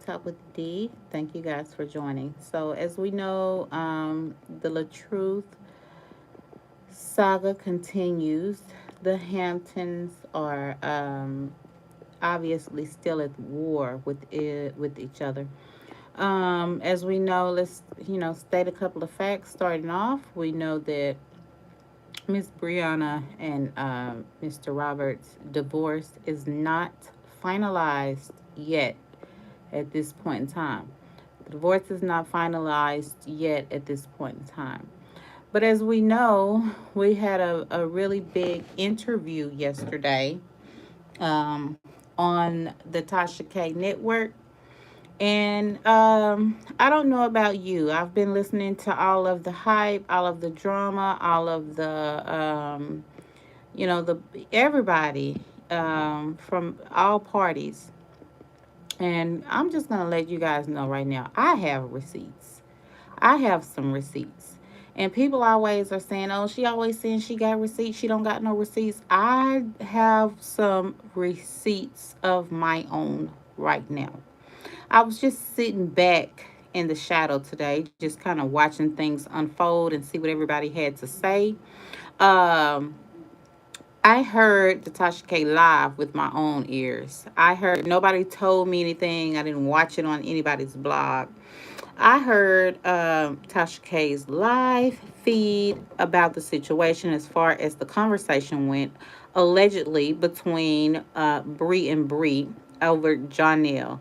Talk with D. Thank you guys for joining. So, as we know, the LaTruth saga continues. The Hamptons are obviously still at war with each other. As we know, let's state a couple of facts. Starting off, we know that Miss Brianna and Mr. Roberts' divorce is not finalized yet at this point in time. The divorce is not finalized yet at this point in time. But as we know, we had a really big interview yesterday on the Tasha K network. And I don't know about you. I've been listening to all of the hype, all of the drama, all of the everybody from all parties. And I'm just going to let you guys know right now, I have receipts. I have some receipts. And people always are saying, oh, she always saying she got receipts. She don't got no receipts. I have some receipts of my own right now. I was just sitting back in the shadow today, just kind of watching things unfold and see what everybody had to say. Um, I heard the Tasha K live with my own ears. I heard nobody told me anything. I didn't watch it on anybody's blog. I heard Tasha K's live feed about the situation as far as the conversation went, allegedly between Bree and Bree over Jonelle.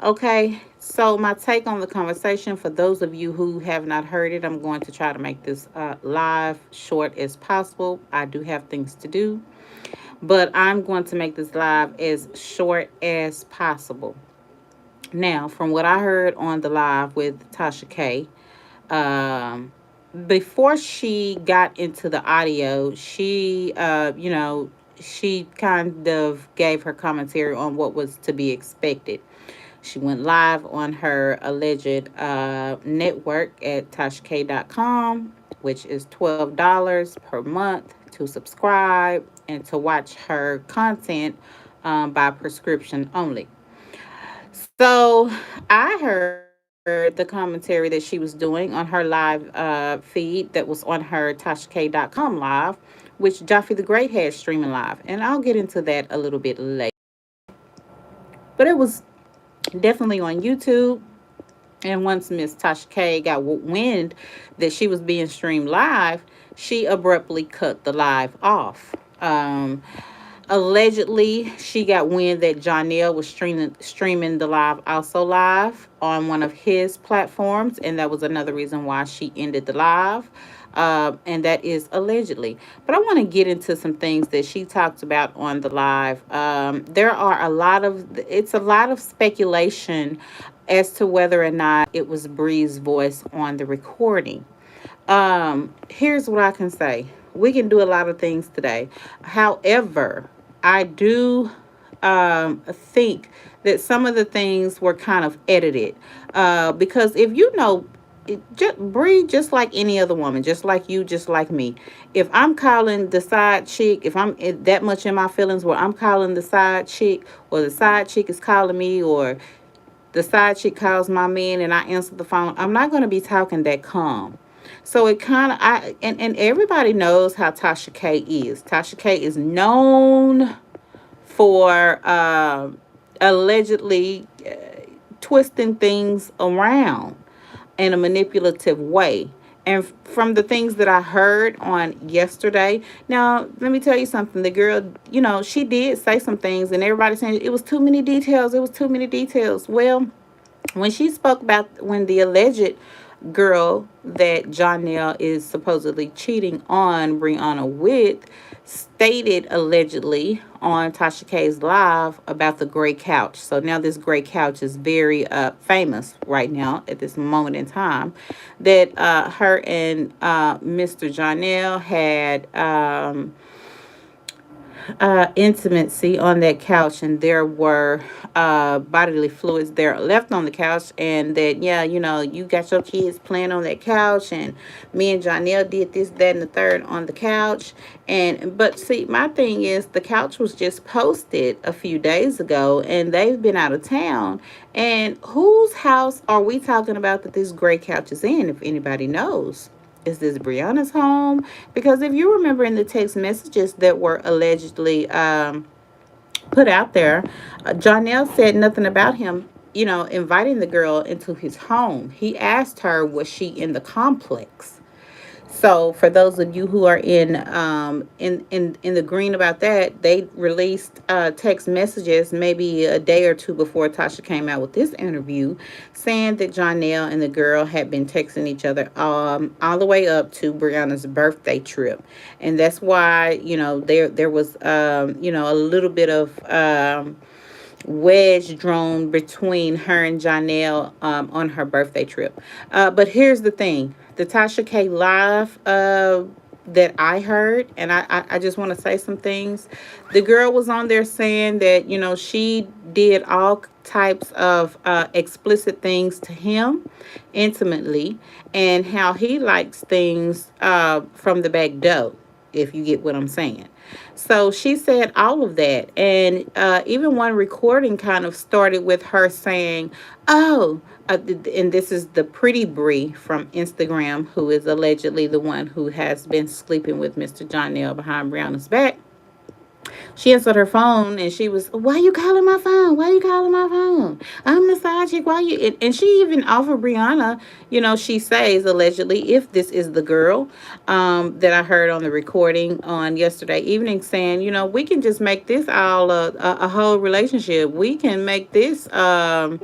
Okay, so my take on the conversation, for those of you who have not heard it, I'm going to try to make this live short as possible. I do have things to do, but I'm going to make this live as short as possible. Now, from what I heard on the live with Tasha K, um, before she got into the audio, she kind of gave her commentary on what was to be expected. She went live on her alleged network at TashaK.com, which is $12 per month to subscribe and to watch her content by prescription only. So I heard the commentary that she was doing on her live feed that was on her TashaK.com live, which Joffrey the Great had streaming live. And I'll get into that a little bit later. But it was definitely on YouTube. And once Miss Tasha K got wind that she was being streamed live, she abruptly cut the live off. Allegedly, she got wind that Jonelle was streaming the live also live on one of his platforms, and that was another reason why she ended the live. And that is allegedly. But I want to get into some things that she talked about on the live. There are it's a lot of speculation as to whether or not it was Bree's voice on the recording. Here's what I can say. We can do a lot of things today. However, I do think that some of the things were kind of edited. Because if you know, Bree, just like any other woman, just like you, just like me, if I'm calling the side chick, if I'm that much in my feelings where I'm calling the side chick, or the side chick is calling me, or the side chick calls my man and I answer the phone, I'm not going to be talking that calm. So it kind of, and everybody knows how Tasha K is. Tasha K is known for allegedly twisting things around in a manipulative way. And from the things that I heard on yesterday, now let me tell you something. The girl, she did say some things, and everybody saying it was too many details. It was too many details. Well, when she spoke about when the alleged girl that Jonelle is supposedly cheating on Brianna with stated allegedly on Tasha K's live about the gray couch. So now this gray couch is very famous right now at this moment in time. That her and Mr. Jonelle had intimacy on that couch, and there were bodily fluids there left on the couch, and that, yeah, you got your kids playing on that couch, and me and Jonelle did this, that, and the third on the couch. And but see, my thing is, the couch was just posted a few days ago, and they've been out of town. And whose house are we talking about that this gray couch is in, if anybody knows? Is this Brianna's home? Because if you remember in the text messages that were allegedly put out there, Jonelle said nothing about him, inviting the girl into his home. He asked her, was she in the complex? So for those of you who are in the green about that, they released text messages maybe a day or two before Tasha came out with this interview, saying that Jonelle and the girl had been texting each other all the way up to Brianna's birthday trip, and that's why there was a little bit of wedge drawn between her and Jonelle on her birthday trip. But here's the thing. The Tasha K live that I heard, and I just want to say some things. The girl was on there saying that, she did all types of explicit things to him intimately, and how he likes things from the back door, if you get what I'm saying. So she said all of that. And even one recording kind of started with her saying, oh, and this is the pretty Bree from Instagram, who is allegedly the one who has been sleeping with Mr. Jonelle behind Brianna's back. She answered her phone, and she was, why you calling my phone? Why you calling my phone? I'm the side chick. Why you? And she even offered Brianna, she says allegedly, if this is the girl that I heard on the recording on yesterday evening, saying, we can just make this all a whole relationship. We can make this a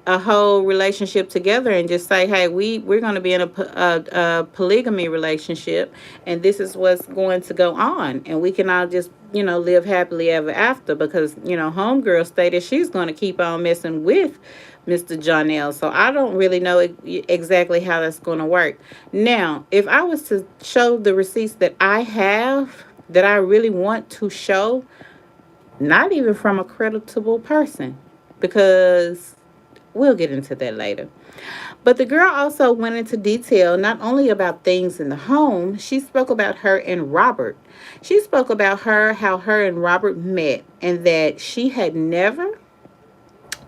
whole relationship together, and just say, hey, we're going to be in a polygamy relationship, and this is what's going to go on, and we can all just live happily ever after, because homegirl stated she's going to keep on messing with Mr. Jonelle. So I don't really know exactly how that's going to work. Now, if I was to show the receipts that I have, that I really want to show, not even from a creditable person, because we'll get into that later. But the girl also went into detail not only about things in the home, she spoke about her and Robert. She spoke about how her and Robert met, and that she had never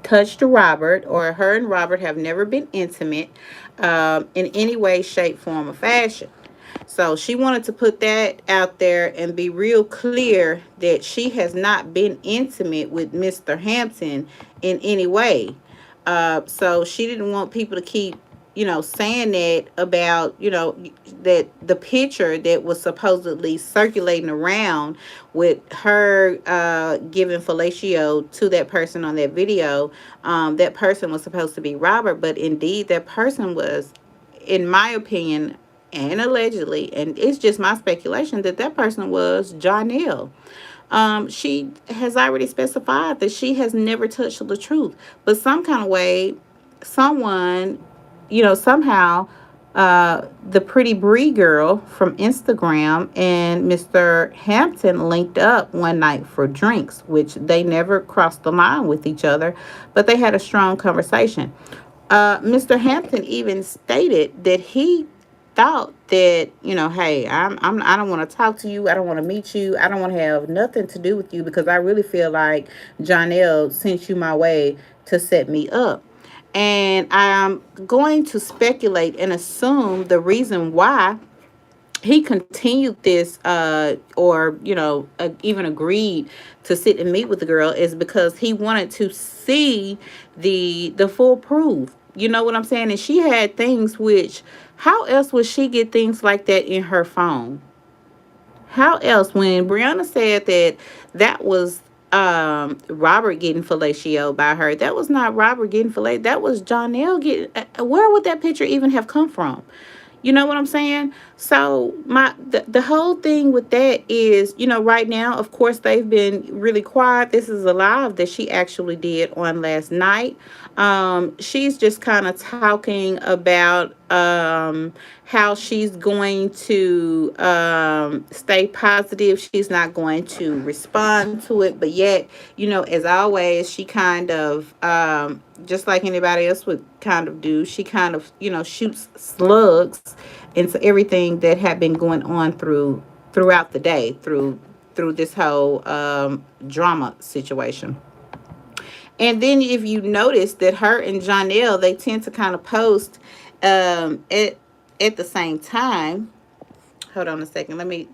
touched Robert, or her and Robert have never been intimate in any way, shape, form, or fashion. So she wanted to put that out there and be real clear that she has not been intimate with Mr. Hampton in any way. So she didn't want people to keep, saying that about, that the picture that was supposedly circulating around with her giving fellatio to that person on that video. That person was supposed to be Robert, but indeed that person was, in my opinion, and allegedly, and it's just my speculation, that that person was Jonelle. She has already specified that she has never touched LATRUTH, but some kind of way, someone, somehow, the pretty Bree girl from Instagram and Mr. Hampton linked up one night for drinks, which they never crossed the line with each other, but they had a strong conversation. Mr. Hampton even stated that he thought that, hey, I don't want to talk to you. I don't want to meet you. I don't want to have nothing to do with you, because I really feel like Jonelle sent you my way to set me up. And I'm going to speculate and assume the reason why he continued this, or even agreed to sit and meet with the girl, is because he wanted to see the full proof. You know what I'm saying? And she had things which, how else would she get things like that in her phone? How else, when Brianna said that that was Robert getting fellatio by her, that was not Robert getting fellatio, that was Jonelle getting, where would that picture even have come from? You know what I'm saying? So the whole thing with that is, right now, of course, they've been really quiet. This is a live that she actually did on last night. She's just kind of talking about how she's going to stay positive. She's not going to respond to it, but yet, as always, she kind of, just like anybody else would kind of do, she kind of, shoots slugs into everything that had been going on throughout the day, through this whole drama situation. And then if you notice that her and Jonelle, they tend to kind of post at the same time. Hold on a second. Let me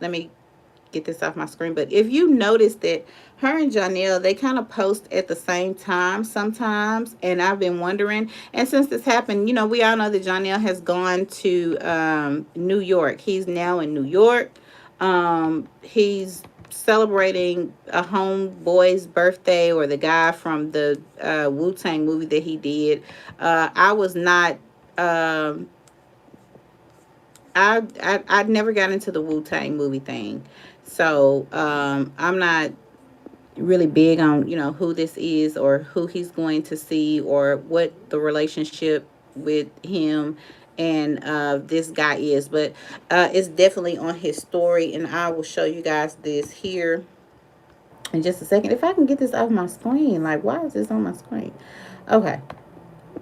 get this off my screen. But if you notice that her and Jonelle, they kind of post at the same time sometimes, and I've been wondering. And since this happened, we all know that Jonelle has gone to New York. He's now in New York. He's celebrating a homeboy's birthday, or the guy from the Wu Tang movie that he did. I was not. Um, I never got into the Wu Tang movie thing, so I'm not really big on who this is, or who he's going to see, or what the relationship with him and this guy is. But it's definitely on his story, and I will show you guys this here in just a second, if I can get this off my screen. Like, why is this on my screen? Okay,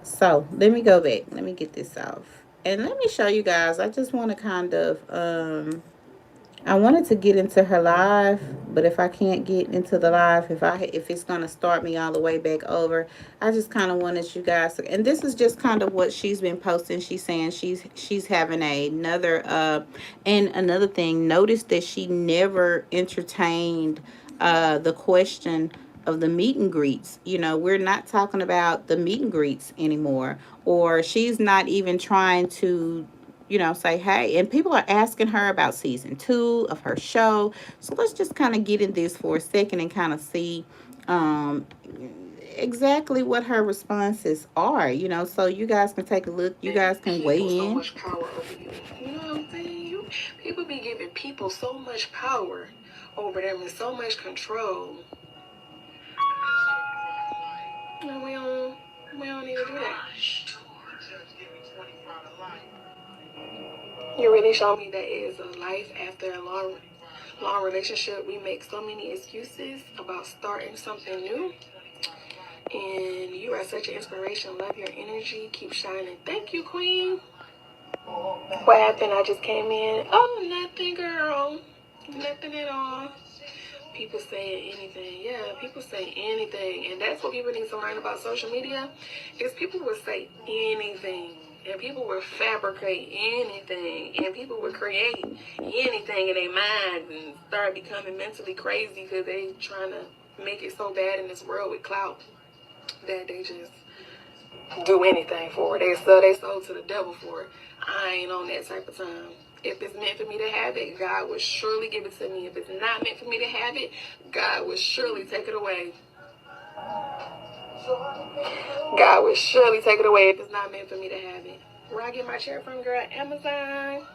so let me go back, let me get this off, and let me show you guys. I just want to kind of I wanted to get into her live, but if I can't get into the live, if it's gonna start me all the way back over, I just kind of wanted you guys to. And this is just kind of what she's been posting. She's saying she's having another and another thing. Notice that she never entertained the question of the meet and greets. We're not talking about the meet and greets anymore, or she's not even trying to say, hey. And people are asking her about season 2 of her show. So let's just kind of get in this for a second and kind of see um, exactly what her responses are, so you guys can take a look. You guys can weigh in. So much power over you. You know what I'm saying? People be giving people so much power over them and so much control. No, we don't need to do that. You really show me that is a life after a long relationship. We make so many excuses about starting something new. And you are such an inspiration. Love your energy. Keep shining. Thank you, Queen. What happened? I just came in. Oh, nothing, girl. Nothing at all. People saying anything. Yeah, people say anything. And that's what people need to learn about social media, is people will say anything. And people will fabricate anything. And people will create anything in their minds and start becoming mentally crazy because they trying to make it so bad in this world with clout that they just do anything for it. They sell their soul to the devil for it. I ain't on that type of time. If it's meant for me to have it, God will surely give it to me. If it's not meant for me to have it, God will surely take it away. God will surely take it away if it's not meant for me to have it. Where I get my chair from, girl? Amazon.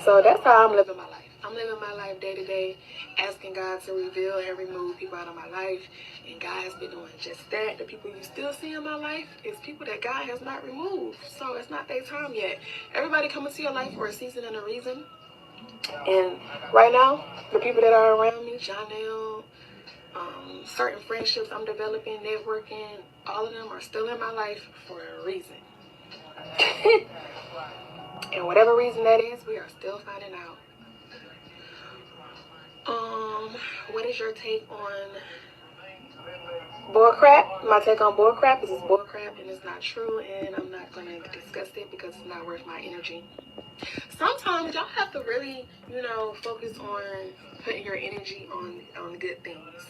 So that's how I'm living my life. I'm living my life day to day, asking God to reveal and remove people out of my life. And God has been doing just that. The people you still see in my life is people that God has not removed. So it's not their time yet. Everybody come into your life for a season and a reason. And right now, the people that are around me, Jonelle, certain friendships I'm developing, networking, all of them are still in my life for a reason. And whatever reason that is, we are still finding out. What is your take on bullcrap? My take on bullcrap is it's bullcrap and it's not true, and I'm not going to discuss it because it's not worth my energy. Sometimes y'all have to really, focus on putting your energy on good things.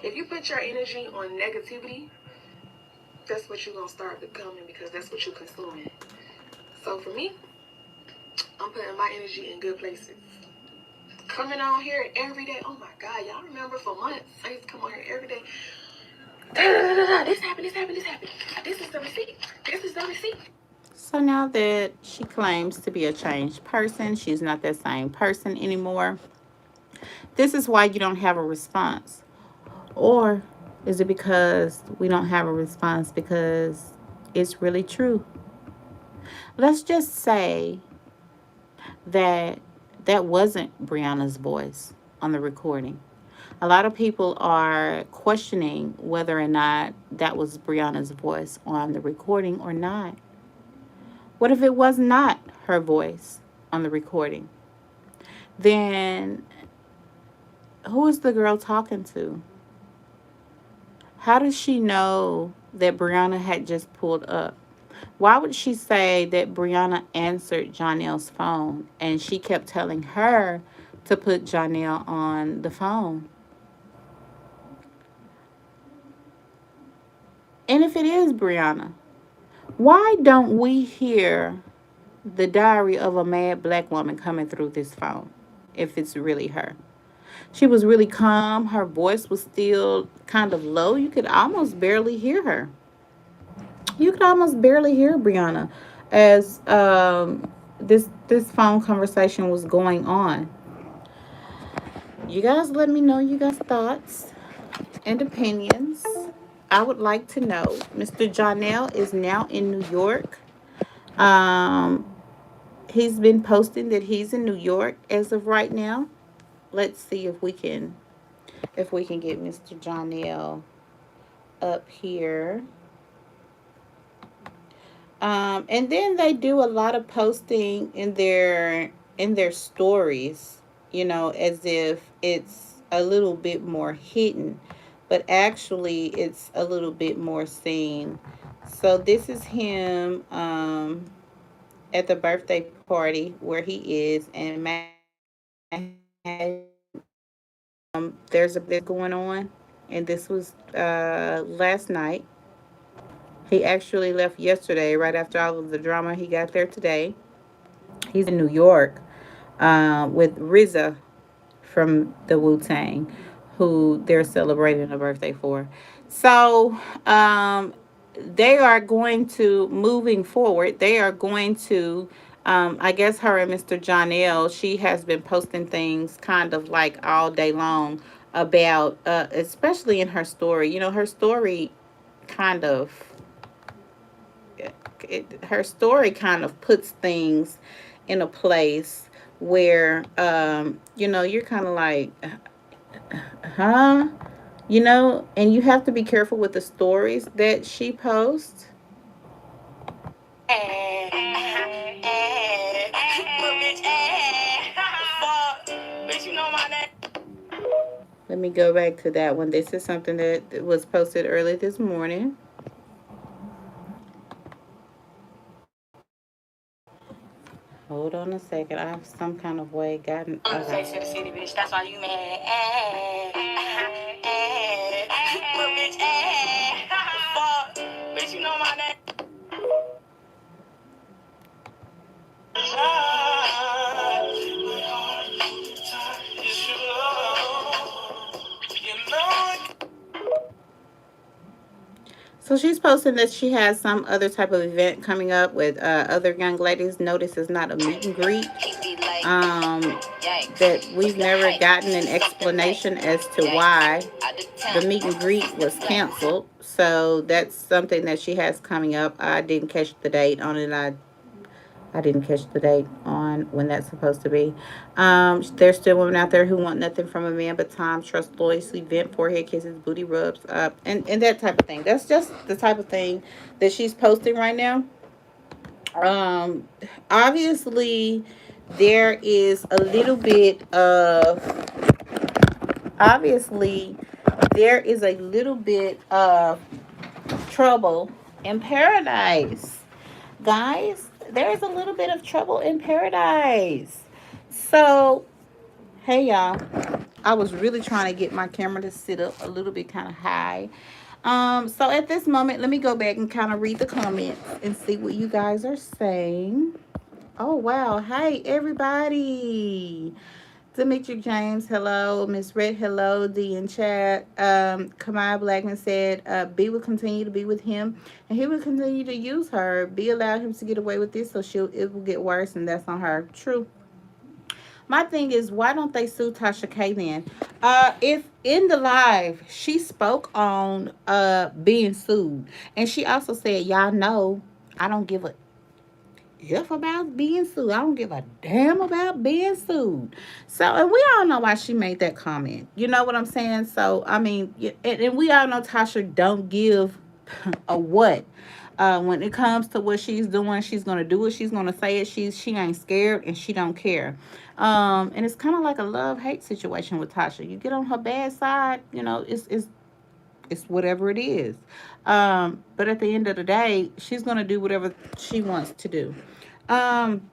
If you put your energy on negativity, that's what you're going to start becoming, because that's what you're consuming. So for me, I'm putting my energy in good places. Coming on here every day. Oh my God, y'all remember for months I used to come on here every day. This happened, this happened, this happened. This is the receipt. This is the receipt. So now that she claims to be a changed person, she's not that same person anymore. This is why you don't have a response. Or is it because we don't have a response because It's really true. Let's just say that that wasn't Brianna's voice on the recording. A lot of people are questioning whether or not that was Brianna's voice on the recording or not. What if it was not her voice on the recording? Then who is the girl talking to? How does she know that Brianna had just pulled up? Why would she say that Brianna answered Jonelle's phone and she kept telling her to put Jonelle on the phone? And if it is Brianna, why don't we hear the diary of a mad black woman coming through this phone if it's really her? She was really calm. Her voice was still kind of low. You could almost barely hear her. You could almost barely hear Brianna as this phone conversation was going on. You guys let me know you guys' thoughts and opinions. I would like to know. Mr. Jonell is now in New York. Um, he's been posting that he's in New York as of right now. Let's see if we can get Mr. Jonell up here. And then they do a lot of posting in their stories, you know, as if it's a little bit more hidden, but actually it's a little bit more seen. So this is him at the birthday party where he is in Manhattan. There's a bit going on, and this was last night. He actually left yesterday, right after all of the drama. He got there today. He's in New York with RZA from the Wu Tang, who they're celebrating a birthday for. So they are going to, moving forward, they are going to, I guess her and Mr. Jonell, she has been posting things kind of like all day long about, especially in her story. You know, her story kind of her story kind of puts things in a place where you know, you're kind of like, huh, you know, and you have to be careful with the stories that she posts. Let me go back to that one. This is something that was posted early this morning. Hold on a second. I have some kind of way gotten. Okay. To the city, bitch. That's why you mad. Bitch, fuck. Bitch, you know my name. So she's posting that she has some other type of event coming up with other young ladies. Notice it's not a meet and greet. That we've never gotten an explanation as to why the meet and greet was canceled. So that's something that she has coming up. I didn't catch the date on it. I didn't catch the date on when that's supposed to be. There's still women out there who want nothing from a man but time, trust, loyalty, vent, forehead kisses, booty rubs, and that type of thing. That's just the type of thing that she's posting right now. Um, obviously, there is a little bit of obviously there is a little bit of trouble in paradise, guys. There is a little bit of trouble in paradise. So, hey y'all, I was really trying to get my camera to sit up a little bit kind of high. So at this moment, let me go back and kind of read the comments and see what you guys are saying. Oh wow, hey everybody. Demetric James, hello. Miss Red, hello. D in chat. Kamai Blackman said, B will continue to be with him and he will continue to use her. B allowed him to get away with this, so it will get worse, and that's on her. True. My thing is, why don't they sue Tasha K then? If in the live she spoke on being sued, and she also said, "Y'all know I don't give a if about being sued. I don't give a damn about being sued." So, and we all know why she made that comment. You know what I'm saying? So, I mean, and we all know Tasha don't give a what. When it comes to what she's doing, she's gonna do it. She's gonna say it. She ain't scared and she don't care. And it's kind of like a love hate situation with Tasha. You get on her bad side, you know, it's whatever it is. But at the end of the day, she's gonna do whatever she wants to do. Um,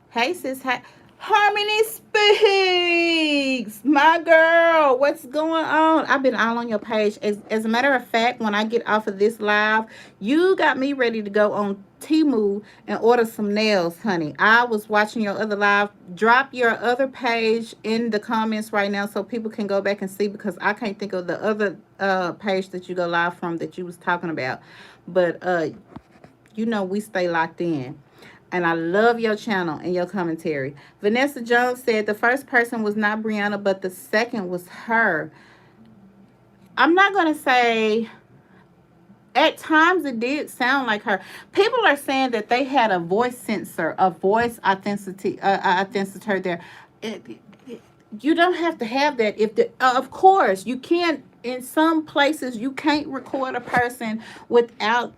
hey sis, hi. Harmony Speaks, my girl. What's going on? I've been all on your page. As a matter of fact, when I get off of this live, you got me ready to go on Temu and order some nails, honey. I was watching your other live. Drop your other page in the comments right now so people can go back and see, because I can't think of the other page that you go live from that you was talking about. But you know we stay locked in. And I love your channel and your commentary. Vanessa Jones said the first person was not Brianna, but the second was her. I'm not going to say, at times it did sound like her. People are saying that they had a voice sensor, a voice authenticator there. You don't have to have that. If the of course you can't, in some places you can't record a person without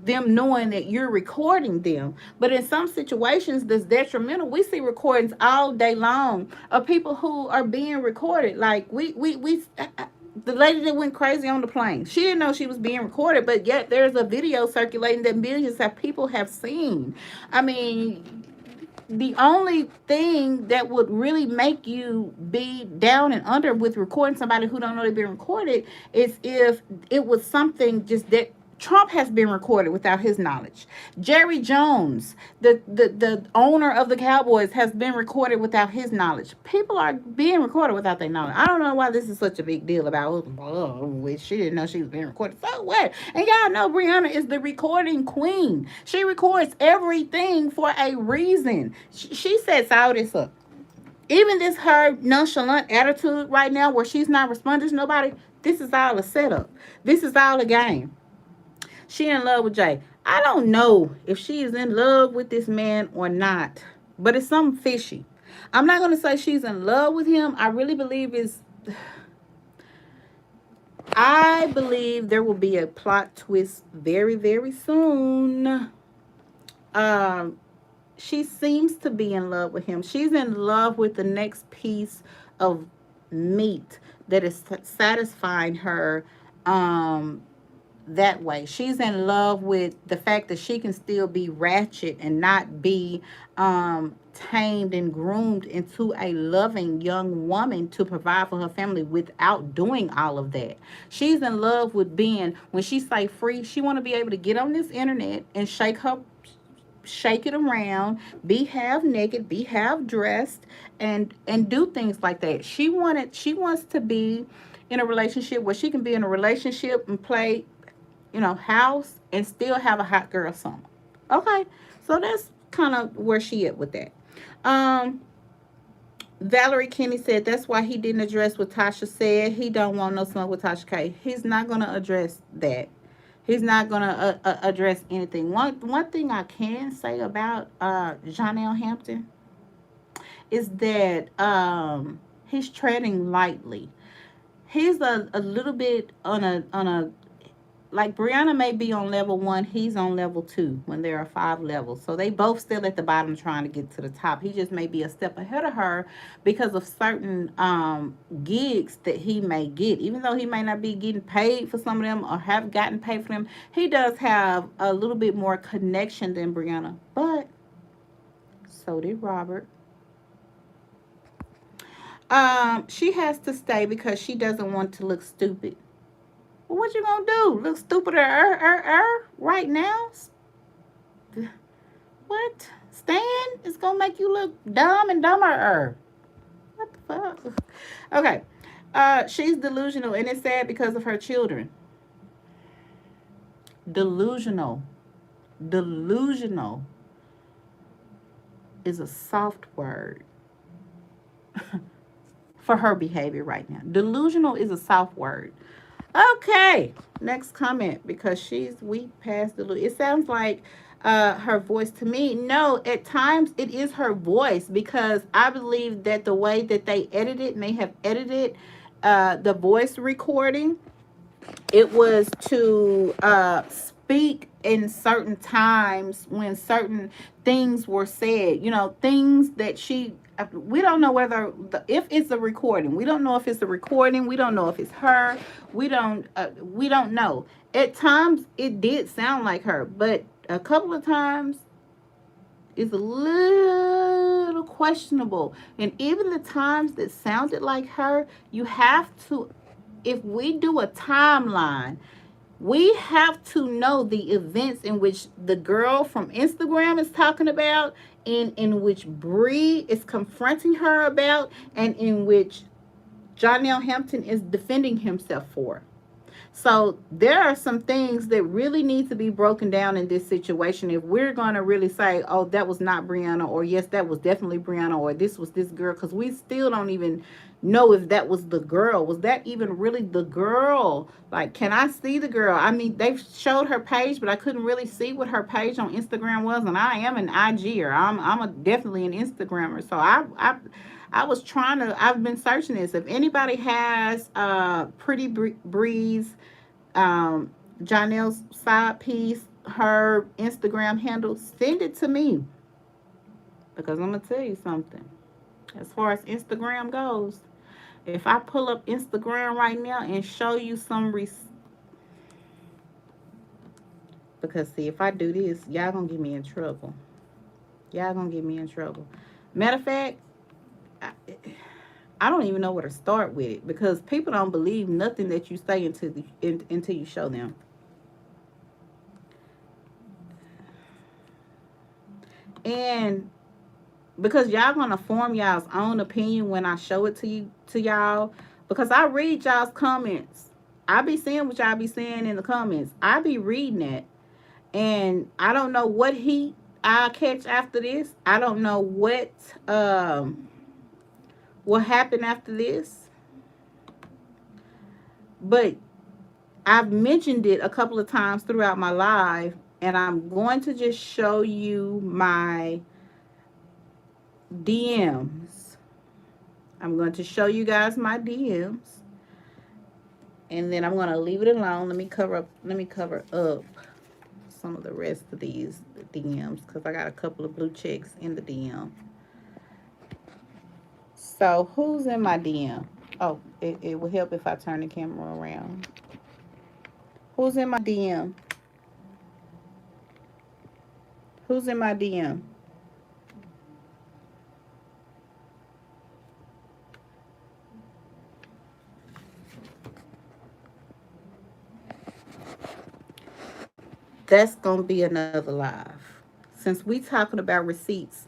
them knowing that you're recording them. But in some situations that's detrimental. We see recordings all day long of people who are being recorded. Like we the lady that went crazy on the plane, she didn't know she was being recorded, but yet there's a video circulating that millions of people have seen. I mean, the only thing that would really make you be down and under with recording somebody who don't know they're being recorded is if it was something just that Trump has been recorded without his knowledge. Jerry Jones, the owner of the Cowboys, has been recorded without his knowledge. People are being recorded without their knowledge. I don't know why this is such a big deal about, oh, she didn't know she was being recorded. So what? And y'all know Brianna is the recording queen. She records everything for a reason. She sets all this up. Even this her nonchalant attitude right now where she's not responding to nobody, this is all a setup. This is all a game. She in love with Jay. I don't know if she is in love with this man or not, but it's something fishy. I'm not going to say she's in love with him. I really believe I believe there will be a plot twist very, very soon. Um, she seems to be in love with him. She's in love with the next piece of meat that is satisfying her that way. She's in love with the fact that she can still be ratchet and not be tamed and groomed into a loving young woman to provide for her family without doing all of that. She's in love with being, when she say free, she want to be able to get on this internet and shake it around, be half naked, be half dressed, and do things like that. She wants to be in a relationship where she can be in a relationship and play, house and still have a hot girl summer. Okay, so that's kind of where she at with that. Um, Valerie Kenny said that's why he didn't address what Tasha said. He don't want no smoke with Tasha K. He's not gonna address that. He's not gonna address anything. One thing I can say about Jonell Hampton is that he's treading lightly. He's a little bit on a like Brianna may be on level 1, he's on level 2 when there are 5 levels. So they both still at the bottom trying to get to the top. He just may be a step ahead of her because of certain gigs that he may get. Even though he may not be getting paid for some of them or have gotten paid for them, he does have a little bit more connection than Brianna. But so did Robert. She has to stay because she doesn't want to look stupid. Well, what you gonna do? Look stupider right now? What? Stan is gonna make you look dumb and dumber. What the fuck? Okay. She's delusional, and it's sad because of her children. Delusional. Delusional. is a soft word for her behavior right now. Delusional is a soft word. Okay, next comment, because she's weak past the. It sounds like her voice to me. No, at times it is her voice, because I believe that the way that they edited may have edited the voice recording. It was to speak in certain times when certain things were said. You know, things that she. We don't know whether if it's a recording. We don't know if it's a recording. We don't know if it's her. We don't. We don't know. At times it did sound like her, but a couple of times it's a little questionable. And even the times that sounded like her, you have to. If we do a timeline, we have to know the events in which the girl from Instagram is talking about, and in which Bree is confronting her about, and in which Jonell Hampton is defending himself for. So there are some things that really need to be broken down in this situation if we're going to really say, oh, that was not Brianna, or yes, that was definitely Brianna, or this was this girl, because we still don't even know if that was the girl. Was that even really the girl? Like, can I see the girl? I mean, they showed her page, but I couldn't really see what her page on Instagram was, and I am an IGer. Definitely an Instagrammer. So I was trying to. I've been searching this. If anybody has Pretty Breeze, Jonell's side piece, her Instagram handle, send it to me, because I'm gonna tell you something. As far as Instagram goes, if I pull up Instagram right now and show you some because see, if I do this, y'all gonna get me in trouble. Y'all gonna get me in trouble. Matter of fact, I, I don't even know where to start with it, because people don't believe nothing that you say until you show them. And because y'all gonna form y'all's own opinion when I show it to y'all, because I read y'all's comments. I be seeing what y'all be saying in the comments. I be reading it, and I don't know what heat I'll catch after this. I don't know what will happen after this, but I've mentioned it a couple of times throughout my live, and I'm going to just show you my DMs. I'm going to show you guys my DMs, and then I'm going to leave it alone. Let me cover up some of the rest of these DMs, because I got a couple of blue checks in the DM. So who's in my DM? Oh, it will help if I turn the camera around. Who's in my DM? Who's in my DM? That's gonna be another live. Since we talking about receipts,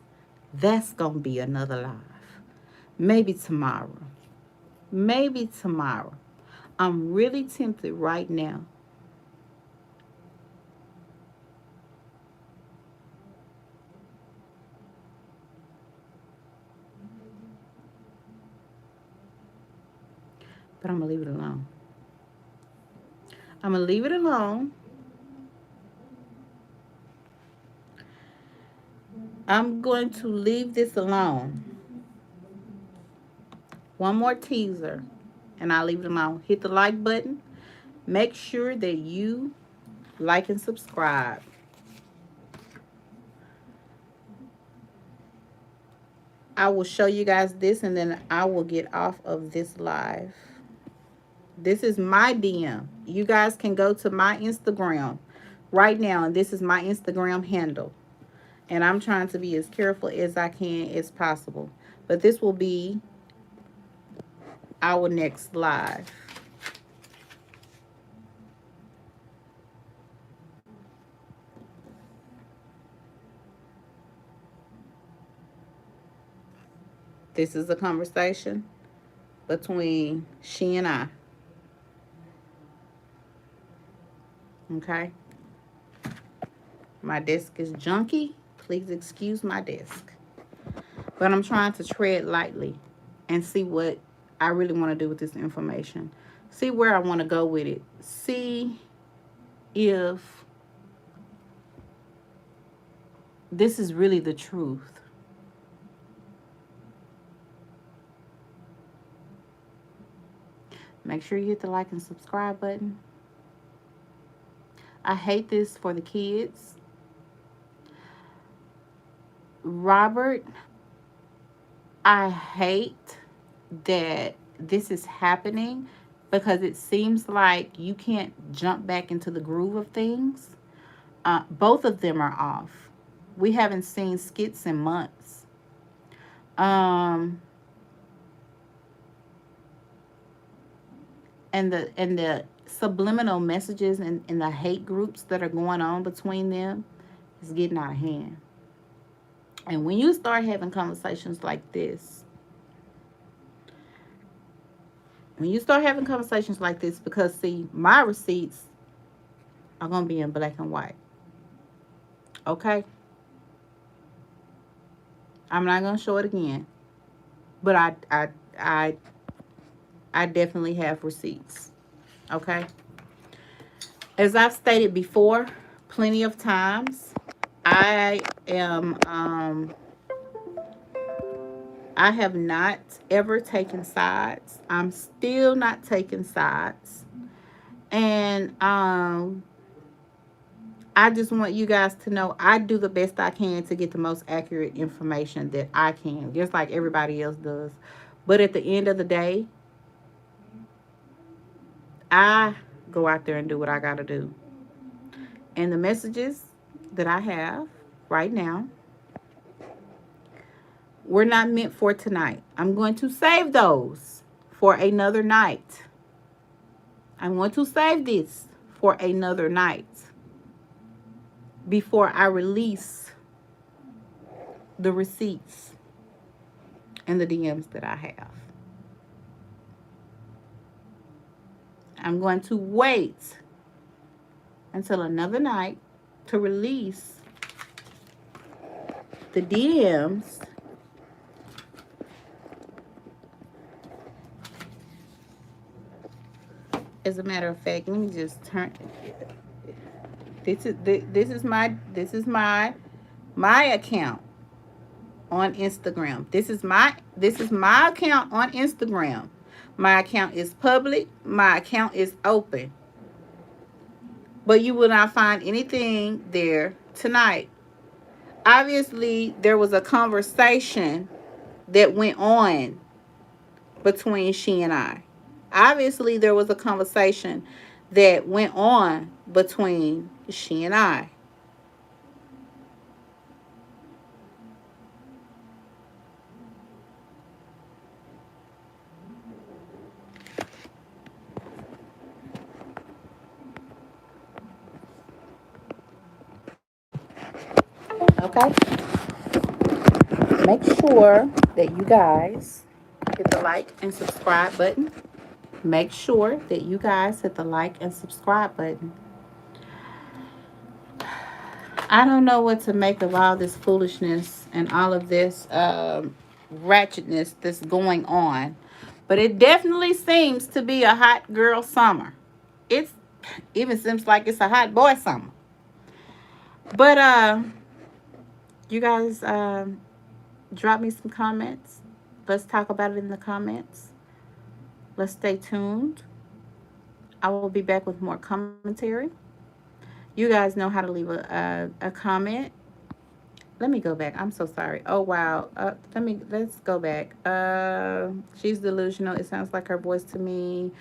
that's gonna be another live. Maybe tomorrow. Maybe tomorrow. I'm really tempted right now. But I'm gonna leave it alone. I'm gonna leave it alone. I'm going to leave this alone. One more teaser, and I'll leave it alone. Hit the like button. Make sure that you like and subscribe. I will show you guys this, and then I will get off of this live. This is my DM. You guys can go to my Instagram right now, and this is my Instagram handle. And I'm trying to be as careful as I can as possible. But this will be our next live. This is a conversation between she and I. Okay? My desk is junky. Please excuse my desk. But I'm trying to tread lightly and see what I really want to do with this information. See where I want to go with it. See if this is really the truth. Make sure you hit the like and subscribe button. I hate this for the kids. Robert, I hate that this is happening because it seems like you can't jump back into the groove of things. Both of them are off. We haven't seen skits in months. Um, and the subliminal messages and the hate groups that are going on between them is getting out of hand. And when you start having conversations like this, because see, my receipts are gonna be in black and white. Okay, I'm not gonna show it again, but I I definitely have receipts. Okay, as I've stated before, plenty of times, I am I have not ever taken sides. I'm still not taking sides. And I just want you guys to know I do the best I can to get the most accurate information that I can, just like everybody else does. But at the end of the day, I go out there and do what I got to do. And the messages that I have right now were not meant for tonight. I'm going to save those for another night. I'm going to save this for another night before I release the receipts and the DMs that I have. I'm going to wait until another night to release the DMs as a matter of fact. Let me just turn this is my account on Instagram. This is my account on Instagram. My account is public. My account is open. But you will not find anything there tonight. Obviously, there was a conversation that went on between she and I. Obviously, there was a conversation that went on between she and I. Okay? Make sure that you guys hit the like and subscribe button. Make sure that you guys hit the like and subscribe button. I don't know what to make of all this foolishness and all of this ratchetness that's going on, but it definitely seems to be a hot girl summer. It even seems like it's a hot boy summer. But you guys drop me some comments. Let's talk about it in the comments. Let's stay tuned. I will be back with more commentary. You guys know how to leave a comment. Let me go back. I'm so sorry. Oh wow. Let's go back. She's delusional. It sounds like her voice to me.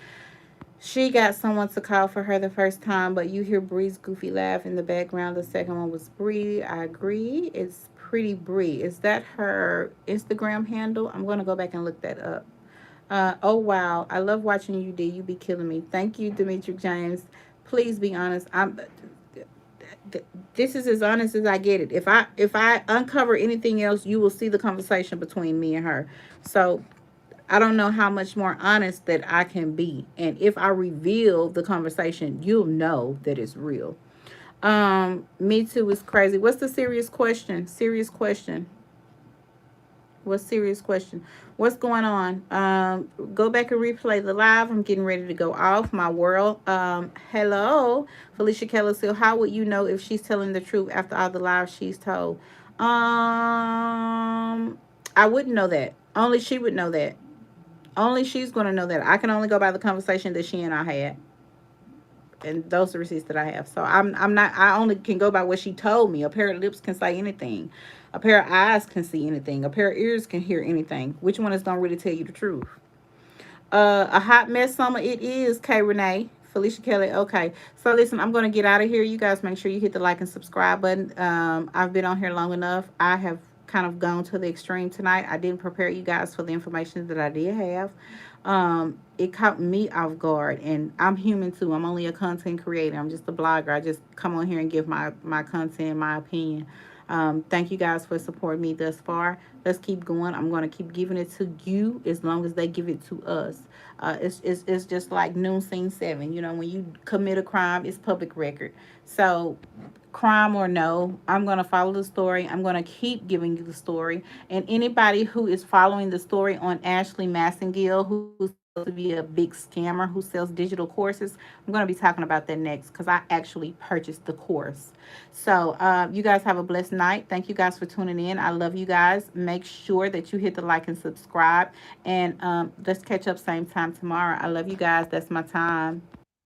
She got someone to call for her the first time, but you hear Bree's goofy laugh in the background. The second one was Bree. I agree. It's Pretty Bree. Is that her Instagram handle? I'm going to go back and look that up. Oh, wow. I love watching you, D. You be killing me. Thank you, Demetri James. Please be honest. This is as honest as I get it. If I uncover anything else, you will see the conversation between me and her. So I don't know how much more honest that I can be. And if I reveal the conversation, you'll know that it's real. Me too is crazy. What's the serious question? Serious question. What serious question? What's going on? Go back and replay the live. I'm getting ready to go off my world. Hello, Felicia Keller. So, how would you know if she's telling the truth after all the lies she's told? I wouldn't know that. Only she would know that. Only she's going to know that. I can only go by the conversation that she and I had, and those are receipts that I have. So I'm not. I only can go by what she told me. A pair of lips can say anything. A pair of eyes can see anything. A pair of ears can hear anything. Which one is gonna really tell you the truth? A hot mess summer it is. K Renee. Felicia Kelly. Okay. So listen, I'm gonna get out of here. You guys make sure you hit the like and subscribe button. I've been on here long enough. I have kind of gone to the extreme tonight. I didn't prepare you guys for the information that I did have. It caught me off guard, and I'm human too. I'm only a content creator. I'm just a blogger. I just come on here and give my content, my opinion. Thank you guys for supporting me thus far. Let's keep going. I'm going to keep giving it to you as long as they give it to us. It's just like noon scene 7. You know, when you commit a crime, it's public record. So crime or no, I'm going to follow the story. I'm going to keep giving you the story. And anybody who is following the story on Ashley Massengill, who's supposed to be a big scammer who sells digital courses, I'm going to be talking about that next because I actually purchased the course. So, you guys have a blessed night. Thank you guys for tuning in. I love you guys. Make sure that you hit the like and subscribe. And let's catch up same time tomorrow. I love you guys. That's my time.